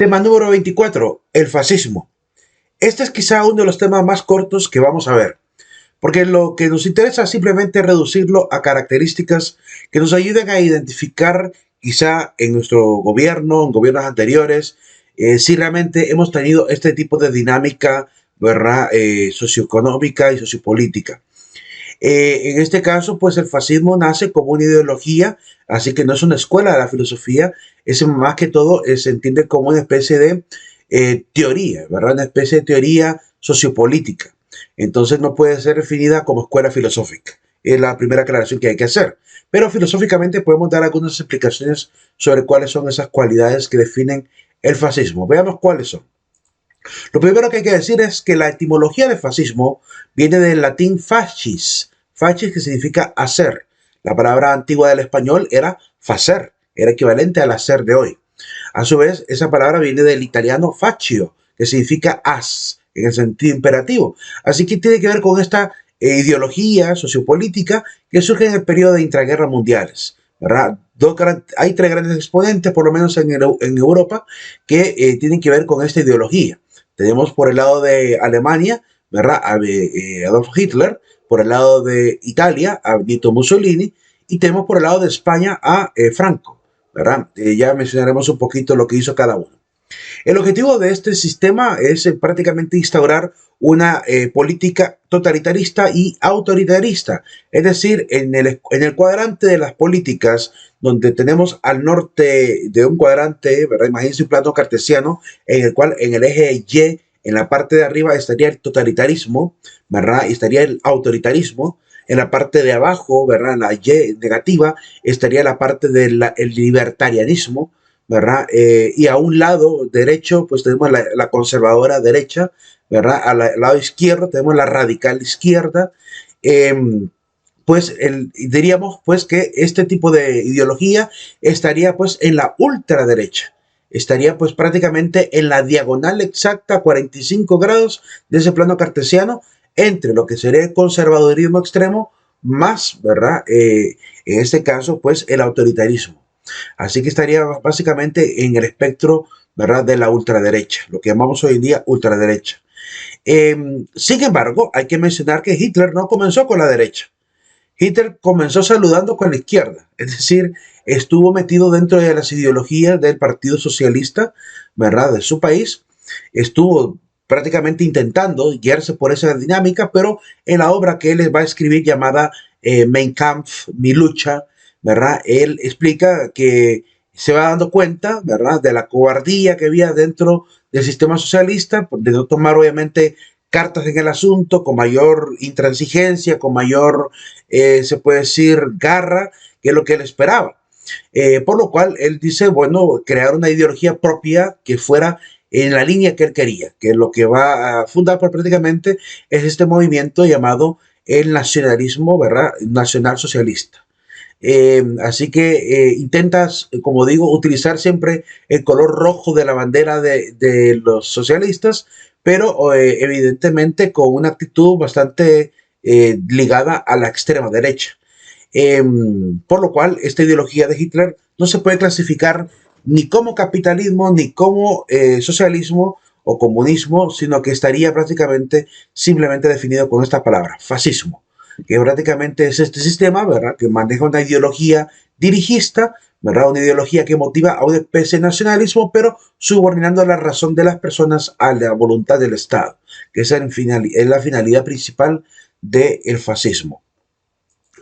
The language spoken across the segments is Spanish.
Tema número 24, el fascismo. Este es quizá uno de los temas más cortos que vamos a ver, porque lo que nos interesa es simplemente reducirlo a características que nos ayuden a identificar quizá en nuestro gobierno, en gobiernos anteriores, si realmente hemos tenido este tipo de dinámica, ¿verdad? Socioeconómica y sociopolítica. En este caso, pues el fascismo nace como una ideología, así que no es una escuela de la filosofía, es más que todo, se entiende como una especie de teoría, ¿verdad? Una especie de teoría sociopolítica. Entonces no puede ser definida como escuela filosófica. Es la primera aclaración que hay que hacer. Pero filosóficamente podemos dar algunas explicaciones sobre cuáles son esas cualidades que definen el fascismo. Veamos cuáles son. Lo primero que hay que decir es que la etimología de fascismo viene del latín fascis, fascis que significa hacer. La palabra antigua del español era facer, era equivalente al hacer de hoy. A su vez, esa palabra viene del italiano faccio, que significa haz, en el sentido imperativo. Así que tiene que ver con esta ideología sociopolítica que surge en el periodo de intraguerras mundiales, ¿verdad? Hay tres grandes exponentes, por lo menos en Europa, que tienen que ver con esta ideología. Tenemos por el lado de Alemania, ¿verdad? Adolf Hitler, por el lado de Italia, a Benito Mussolini, y tenemos por el lado de España a Franco, ¿verdad? Ya mencionaremos un poquito lo que hizo cada uno. El objetivo de este sistema es prácticamente instaurar una política totalitarista y autoritarista. Es decir, en el cuadrante de las políticas, donde tenemos al norte de un cuadrante, ¿verdad? Imagínense un plano cartesiano en el cual en el eje Y, en la parte de arriba estaría el totalitarismo, ¿verdad? Y estaría el autoritarismo. En la parte de abajo, ¿verdad? En la Y negativa, estaría la parte del libertarianismo, ¿verdad? Y a un lado derecho, pues tenemos la conservadora derecha, ¿verdad? Al lado izquierdo tenemos la radical izquierda. Eh, pues diríamos pues que este tipo de ideología estaría pues en la ultraderecha. Estaría pues prácticamente en la diagonal exacta, 45 grados de ese plano cartesiano, entre lo que sería el conservadurismo extremo más, ¿verdad? En este caso, pues el autoritarismo. Así que estaría básicamente en el espectro, ¿verdad? De la ultraderecha, lo que llamamos hoy en día ultraderecha. Sin embargo, hay que mencionar que Hitler no comenzó con la derecha. Hitler comenzó saludando con la izquierda, es decir, estuvo metido dentro de las ideologías del Partido Socialista, ¿verdad? De su país, estuvo prácticamente intentando guiarse por esa dinámica, pero en la obra que él va a escribir llamada Mein Kampf, Mi lucha, ¿verdad? Él explica que se va dando cuenta, ¿verdad? De la cobardía que había dentro del sistema socialista, de no tomar obviamente cartas en el asunto, con mayor intransigencia, con mayor, se puede decir, garra, que es lo que él esperaba. Por lo cual él dice, bueno, crear una ideología propia que fuera en la línea que él quería, que lo que va a fundar prácticamente es este movimiento llamado el nacionalismo, ¿verdad? Nacional socialista. Así que intentas, como digo, utilizar siempre el color rojo de la bandera de los socialistas, pero evidentemente con una actitud bastante ligada a la extrema derecha. Por lo cual, esta ideología de Hitler no se puede clasificar ni como capitalismo, ni como socialismo o comunismo, sino que estaría prácticamente simplemente definido con esta palabra, fascismo, que prácticamente es este sistema, ¿verdad?, que maneja una ideología dirigista, ¿verdad?, una ideología que motiva a una especie de nacionalismo, pero subordinando la razón de las personas a la voluntad del Estado, que esa es la finalidad principal del fascismo.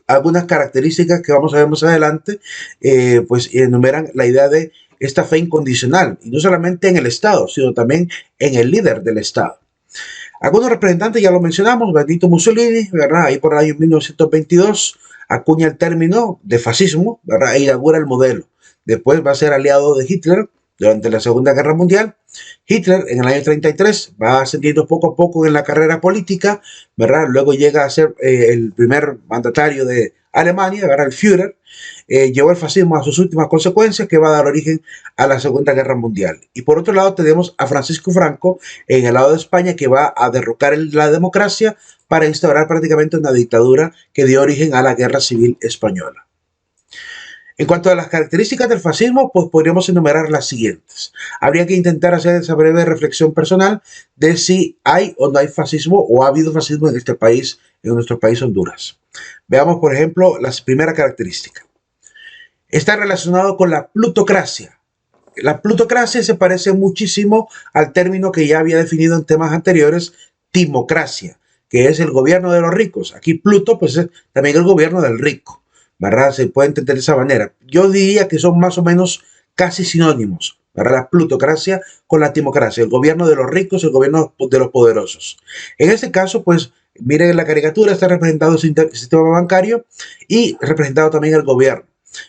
Algunas características que vamos a ver más adelante, pues enumeran la idea de esta fe incondicional, y no solamente en el Estado, sino también en el líder del Estado. Algunos representantes ya lo mencionamos, Benito Mussolini, ¿verdad? Ahí por el año 1922 acuña el término de fascismo, ¿verdad? E inaugura el modelo. Después va a ser aliado de Hitler durante la Segunda Guerra Mundial. Hitler en el año 33 va ascendiendo poco a poco en la carrera política, ¿verdad? Luego llega a ser el primer mandatario de Alemania, ¿verdad? El Führer. Llevó el fascismo a sus últimas consecuencias, que va a dar origen a la Segunda Guerra Mundial. Y por otro lado tenemos a Francisco Franco en el lado de España, que va a derrocar la democracia para instaurar prácticamente una dictadura que dio origen a la Guerra Civil Española. En cuanto a las características del fascismo, pues podríamos enumerar las siguientes. Habría que intentar hacer esa breve reflexión personal de si hay o no hay fascismo o ha habido fascismo en este país, en nuestro país Honduras. Veamos, por ejemplo, la primera característica. Está relacionado con la plutocracia. La plutocracia se parece muchísimo al término que ya había definido en temas anteriores, timocracia, que es el gobierno de los ricos. Aquí Pluto, pues es también el gobierno del rico, ¿verdad? Se puede entender de esa manera. Yo diría que son más o menos casi sinónimos, ¿verdad? La plutocracia con la timocracia, el gobierno de los ricos, el gobierno de los poderosos. En este caso, pues, miren la caricatura, está representado el sistema bancario y representado también el gobierno,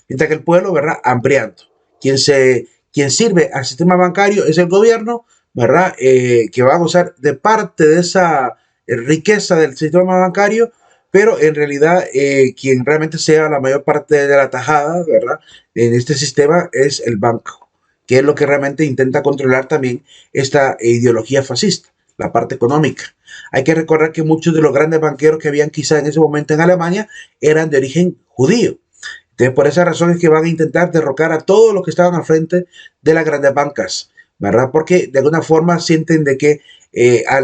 mientras que el pueblo, ¿verdad? Hambriando. Quien sirve al sistema bancario es el gobierno, ¿verdad? Que va a gozar de parte de esa riqueza del sistema bancario, pero en realidad quien realmente sea la mayor parte de la tajada, ¿verdad? En este sistema es el banco, que es lo que realmente intenta controlar también esta ideología fascista, la parte económica. Hay que recordar que muchos de los grandes banqueros que habían quizá en ese momento en Alemania eran de origen judío. Entonces, por esa razón es que van a intentar derrocar a todos los que estaban al frente de las grandes bancas, ¿verdad? Porque de alguna forma sienten de que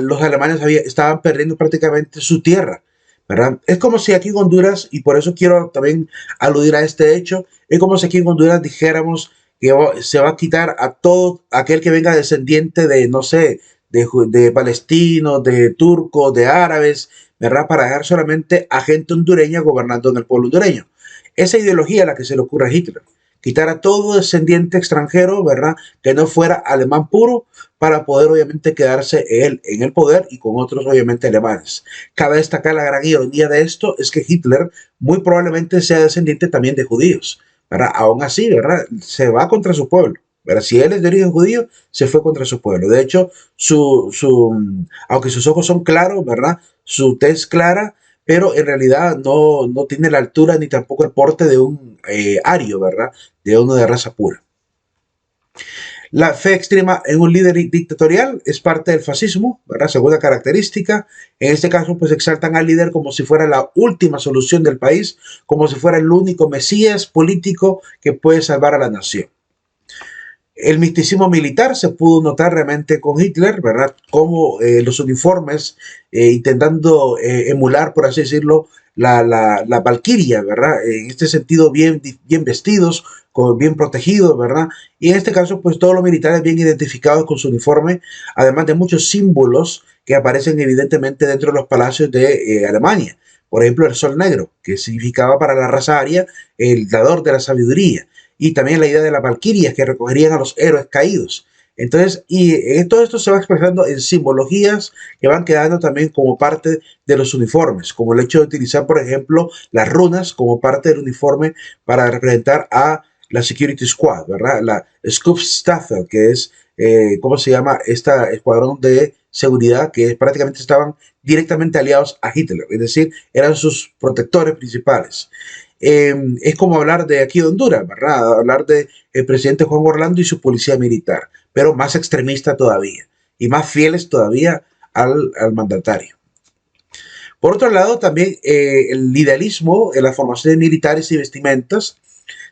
los alemanes estaban perdiendo prácticamente su tierra, ¿verdad? Es como si aquí en Honduras, y por eso quiero también aludir a este hecho, es como si aquí en Honduras dijéramos que se va a quitar a todo aquel que venga descendiente de, no sé, de palestinos, de turcos, de árabes, ¿verdad? Para dejar solamente a gente hondureña gobernando en el pueblo hondureño. Esa ideología a la que se le ocurre a Hitler, quitar a todo descendiente extranjero, ¿verdad? Que no fuera alemán puro, para poder obviamente quedarse él en el poder y con otros obviamente alemanes. Cabe destacar la gran ironía de esto, es que Hitler muy probablemente sea descendiente también de judíos, ¿verdad? Aún así, ¿verdad? Se va contra su pueblo. ¿Verdad? Si él es de origen judío, se fue contra su pueblo. De hecho, aunque sus ojos son claros, ¿verdad? Su tez clara, pero en realidad no tiene la altura ni tampoco el porte de un ario, ¿verdad? De uno de raza pura. La fe extrema en un líder dictatorial es parte del fascismo, ¿verdad? Segunda característica. En este caso, pues exaltan al líder como si fuera la última solución del país, como si fuera el único mesías político que puede salvar a la nación. El misticismo militar se pudo notar realmente con Hitler, ¿verdad? Como los uniformes, intentando emular, por así decirlo, la Valquiria, ¿verdad? En este sentido, bien vestidos, bien protegidos, ¿verdad? Y en este caso, pues todos los militares bien identificados con su uniforme, además de muchos símbolos que aparecen evidentemente dentro de los palacios de Alemania. Por ejemplo, el sol negro, que significaba para la raza aria el dador de la sabiduría, y también la idea de las valquirias que recogerían a los héroes caídos. Entonces, y todo esto se va expresando en simbologías que van quedando también como parte de los uniformes, como el hecho de utilizar, por ejemplo, las runas como parte del uniforme para representar a la Security Squad, ¿verdad? La Schutzstaffel, que es, ¿cómo se llama? Esta escuadrón de seguridad que prácticamente estaban directamente aliados a Hitler, es decir, eran sus protectores principales. Es como hablar de aquí de Honduras, ¿verdad? Hablar del presidente Juan Orlando y su policía militar, pero más extremista todavía y más fieles todavía al mandatario. Por otro lado, también el idealismo en la formación de militares y vestimentas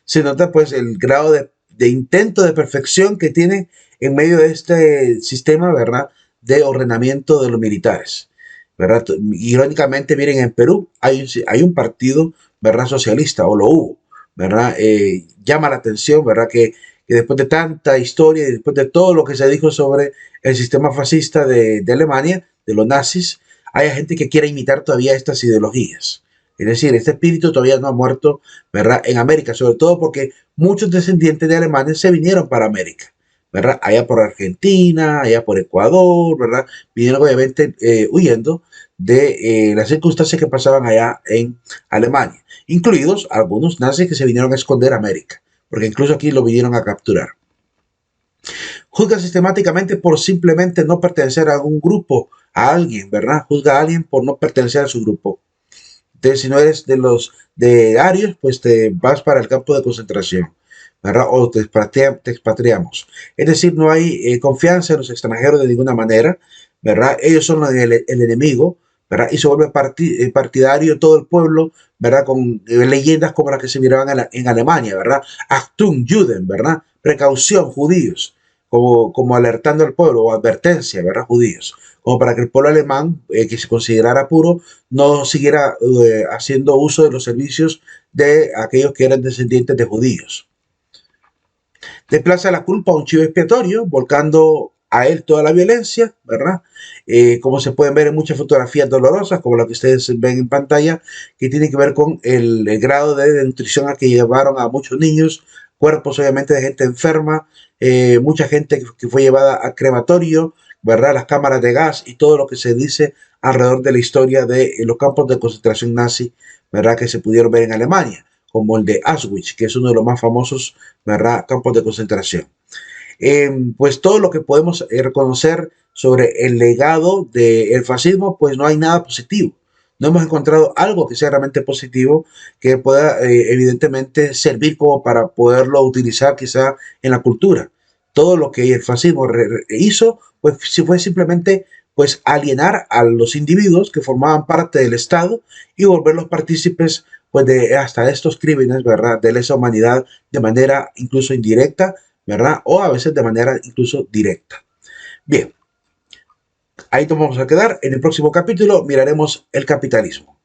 se nota pues el grado de intento de perfección que tienen en medio de este sistema, ¿verdad? De ordenamiento de los militares, ¿verdad? Irónicamente, miren, en Perú hay un partido, ¿verdad? Socialista, o lo hubo, ¿verdad? Llama la atención, ¿verdad? Que después de tanta historia y después de todo lo que se dijo sobre el sistema fascista de Alemania, de los nazis, hay gente que quiere imitar todavía estas ideologías. Es decir, este espíritu todavía no ha muerto, ¿verdad? En América, sobre todo porque muchos descendientes de alemanes se vinieron para América, ¿verdad? Allá por Argentina, allá por Ecuador, ¿verdad? Vinieron obviamente huyendo de las circunstancias que pasaban allá en Alemania, incluidos algunos nazis que se vinieron a esconder a América, porque incluso aquí lo vinieron a capturar. Juzga sistemáticamente por simplemente no pertenecer a algún grupo, a alguien, ¿verdad? Juzga a alguien por no pertenecer a su grupo. Entonces, si no eres de los de Arios, pues te vas para el campo de concentración, ¿verdad? O te expatriamos. Es decir, no hay confianza en los extranjeros de ninguna manera, ¿verdad? Ellos son el enemigo, ¿verdad? Y se vuelve partidario todo el pueblo, ¿verdad? Con leyendas como las que se miraban en Alemania, ¿verdad? Achtung, Juden, ¿verdad? Precaución, judíos, como alertando al pueblo, o advertencia, ¿verdad? Judíos, como para que el pueblo alemán, que se considerara puro, no siguiera haciendo uso de los servicios de aquellos que eran descendientes de judíos. Desplaza la culpa a un chivo expiatorio, volcando a él toda la violencia, ¿verdad? Como se pueden ver en muchas fotografías dolorosas, como la que ustedes ven en pantalla, que tiene que ver con el grado de nutrición al que llevaron a muchos niños, cuerpos obviamente de gente enferma, mucha gente que fue llevada al crematorio, ¿verdad? Las cámaras de gas y todo lo que se dice alrededor de la historia de los campos de concentración nazi, ¿verdad? Que se pudieron ver en Alemania, como el de Auschwitz, que es uno de los más famosos, ¿verdad? Campos de concentración. Pues todo lo que podemos reconocer sobre el legado del fascismo, pues no hay nada positivo. No hemos encontrado algo que sea realmente positivo, que pueda evidentemente servir como para poderlo utilizar quizá en la cultura. Todo lo que el fascismo hizo, pues si fue simplemente pues alienar a los individuos que formaban parte del Estado y volverlos partícipes pues de hasta estos crímenes, ¿verdad? De lesa humanidad de manera incluso indirecta, ¿verdad? O a veces de manera incluso directa. Bien, ahí nos vamos a quedar. En el próximo capítulo miraremos el capitalismo.